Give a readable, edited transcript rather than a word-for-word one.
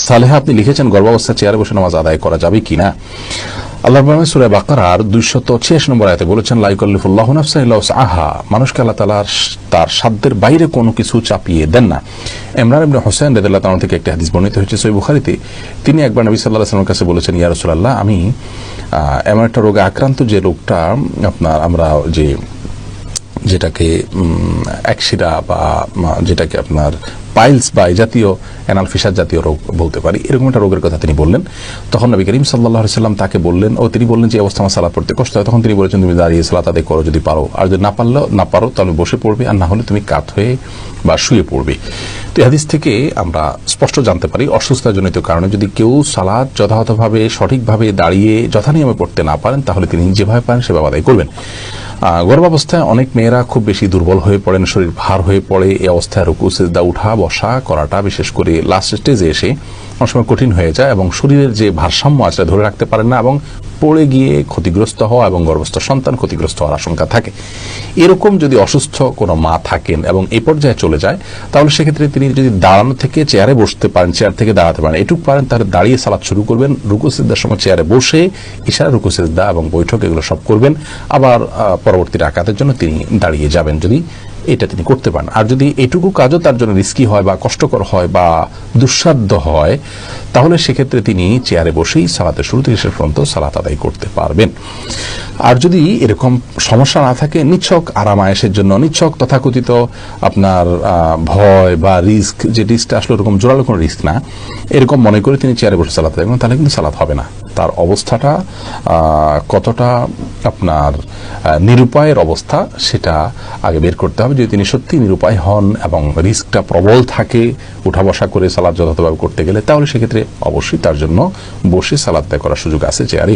সালেহা আপনি লিখেছেন গর্ভাবস্থায় চেয়ারে বসে নামাজ আদায় করা যাবে কিনা। আল্লাহ সূরা বাকারার 286 নম্বর আয়াতে বলেছেন, লা ইউকাল্লিফুল্লাহু নাফসান ইল্লা উসআহা, মানুষকে আল্লাহ তাআলা তার সাধ্যের বাইরে কোনো কিছু চাপিয়ে দেন না। ইমরান ইবনে হুসাইন রাদিয়াল্লাহু তাআলা থেকে একটা হাদিস বর্ণিত হয়েছে সহিহ বুখারীতে। তিনি একবার নবী সাল্লাল্লাহু আলাইহি ওয়াসাল্লামের কাছে বলেছেন, ইয়া রাসূলুল্লাহ, আমি এমন একটা রোগে আক্রান্ত যে রোগটা আপনার আমরা যেটাকে একশিরা বা যেটাকে আপনার পাইলস বা এই জাতীয় অ্যানাল ফিসার জাতীয় রোগ বলতে পারি, এরকম একটা রোগের কথা তিনি বললেন। তখন নবী করিম সাল্লাল্লাহু আলাইহি সাল্লাম তাকে বললেন, তিনি বললেন যে অবস্থা আমার সালাত পড়তে কষ্ট হয়। তখন তিনি বলেছেন, তুমি দাঁড়িয়ে সালাত আদায় করো যদি পারো, আর যদি না পারো তাহলে বসে পড়বে, আর না হলে তুমি কাত হয়ে বা শুয়ে পড়বে। তো এই হাদিস থেকে আমরা স্পষ্ট জানতে পারি অসুস্থতাজনিত কারণে যদি কেউ সালাত যথাযথভাবে সঠিকভাবে দাঁড়িয়ে যথানিয়মে পড়তে না পারেন, তাহলে তিনি যেভাবে পারেন সেভাবে আদায় করবেন। গর্ভাবস্থায় অনেক মেয়েরা খুব বেশি দুর্বল হয়ে পড়েন, শরীর ভার হয়ে পড়ে। এই অবস্থায় রুকু সিজদা উঠা বসা করাটা বিশেষ করে লাস্ট স্টেজে এসে অনেক সময় কঠিন হয়ে যায় এবং শরীরের যে ভারসাম্য আছে ধরে রাখতে পারেন না এবং পড়ে গিয়ে ক্ষতিগ্রস্ত হওয়া এবং গর্ভস্থ সন্তান ক্ষতিগ্রস্ত হওয়ার আশঙ্কা থাকে। এরকম যদি অসুস্থ কোনো মা থাকেন এবং এই পর্যায়ে চলে যায়, তাহলে সেক্ষেত্রে তিনি যদি দাঁড়ানো থেকে চেয়ারে বসতে পারেন, চেয়ার থেকে দাঁড়াতে পারেন, এটুকু পারেন, তাহলে দাঁড়িয়ে সালাত শুরু করবেন। রুকু সিজদার সময় চেয়ারে বসে ইশারা রুকু সিজদা এবং বৈঠক এগুলো সব করবেন। আবার পরবর্তী রাকাতের জন্য তিনি দাঁড়িয়ে যাবেন যদি এটা তিনি করতে পারেন। আর যদি এটুকু কাজও তার জন্য রিস্কি হয় বা কষ্টকর হয় বা দুঃসাধ্য হয়, তাহলে সেক্ষেত্রে তিনি চেয়ারে বসেই সালাতের শুরু থেকে শেষ পর্যন্ত সালাত আদায় করতে পারবেন। আর যদি এরকম সমস্যা না থাকে, নিছক আরামায়েশের জন্য, নিছক তথাকথিত আপনার ভয় বা রিস্ক, যে রিস্কটা আসলে ওরকম জোরালো কোনো রিস্ক না, এরকম মনে করে তিনি চেয়ারে বসে সালাত আদায় করেন, তাহলে কিন্তু সালাত হবে না। তার অবস্থাটা কতটা আপনার নিরুপায়ের অবস্থা সেটা আগে বের করতে হবে। যদি তিনি সত্যি নিরুপায় হন এবং রিস্কটা প্রবল থাকে উঠা বসা করে সালাত যথাযথভাবে করতে গেলে, তাহলে সেক্ষেত্রে অবশ্যই তার জন্য বসে সালাত আদায় করার সুযোগ আছে চেয়ারে।